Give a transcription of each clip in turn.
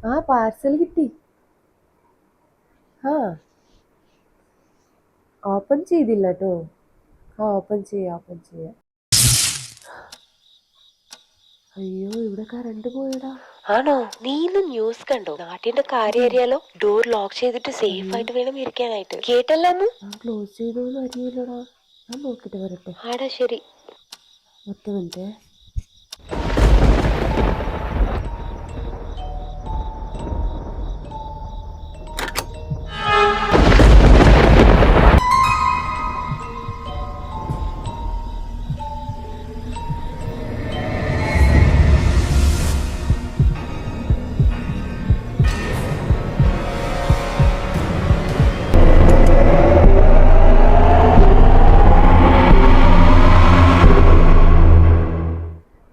ആ പാർസൽ കിട്ടി. ആ ഓപ്പൺ ചെയ്തില്ല കേട്ടോ. ഓപ്പൺ ചെയ്യാം. അയ്യോ, ഇവിടെ കറണ്ട് പോയടാ. ആണോ? നീ ഇന്ന് ന്യൂസ് കണ്ടോ? നാട്ടിന്റെ കാര്യം അറിയാലോ. ഡോർ ലോക്ക് ചെയ്തിട്ട് സേഫ് ആയിട്ട് വേണം ഇരിക്കാനായിട്ട്. കേട്ടല്ലോ? ഞാൻ ക്ലോസ് ചെയ്തോന്ന് അറിയില്ലടാ. ഞാൻ നോക്കിട്ട് വരട്ടെ. ആടാ ശരി. ഒറ്റ മിനിറ്റ്.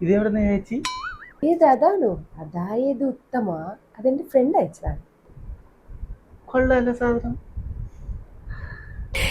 ഇതെവിടെ നിന്ന് ചേച്ചി? അതാണോ? അതായത് ഉത്തമ. അതെന്റെ ഫ്രണ്ട് അയച്ചതാണ്. കൊള്ളാല്ല സാധനം.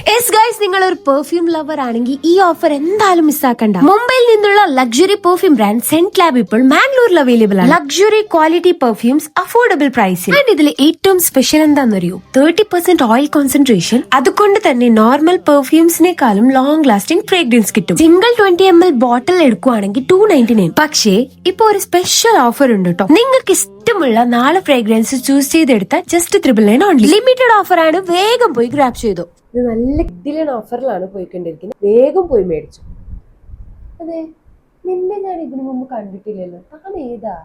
യെസ് ഗൈസ്, നിങ്ങൾ ഒരു പെർഫ്യൂം ലവർ ആണെങ്കിൽ ഈ ഓഫർ എന്തായാലും മിസ്സാക്കണ്ട. മുംബൈയിൽ നിന്നുള്ള luxury perfume brand saint lab ഇപ്പോൾ മാംഗ്ലൂരിൽ അവൈലബിൾ ആണ്. ലക്ഷറി ക്വാളിറ്റി പെർഫ്യൂംസ് അഫോർഡബിൾ പ്രൈസിൽ. ആൻഡ് ഇതിൽ ഏറ്റവും സ്പെഷ്യൽ എന്താണെന്നറിയോ? 30% ഓയിൽ കോൺസെൻട്രേഷൻ. അതുകൊണ്ട് തന്നെ നോർമൽ പെർഫ്യൂംസിനെക്കാളും ലോങ് ലാസ്റ്റിംഗ് ഫ്രേഗ്രൻസ് കിട്ടും. സിംഗിൾ 20 ml ബോട്ടിൽ എടുക്കുവാണെങ്കിൽ 299. പക്ഷേ ഇപ്പൊ ഒരു സ്പെഷ്യൽ ഓഫർ ഉണ്ട് കേട്ടോ. നിങ്ങൾക്ക് ഇഷ്ടമുള്ള 4 ഫ്രേഗ്രൻസ് ചൂസ് ചെയ്തെടുത്ത ജസ്റ്റ് 999 ഓൺലി. ലിമിറ്റഡ് ഓഫർ ആണ്, വേഗം പോയി ഗ്രാബ് ചെയ്തു. ഇത് നല്ല കിഡിലൻ ഓഫറിലാണ് പോയിക്കൊണ്ടിരിക്കുന്നത്. വേഗം പോയി മേടിച്ചു. അതെ, നിന്നെ ഞാൻ ഇതിനു മുമ്പ് കണ്ടിട്ടില്ലല്ലോ. താൻ ഏതാ?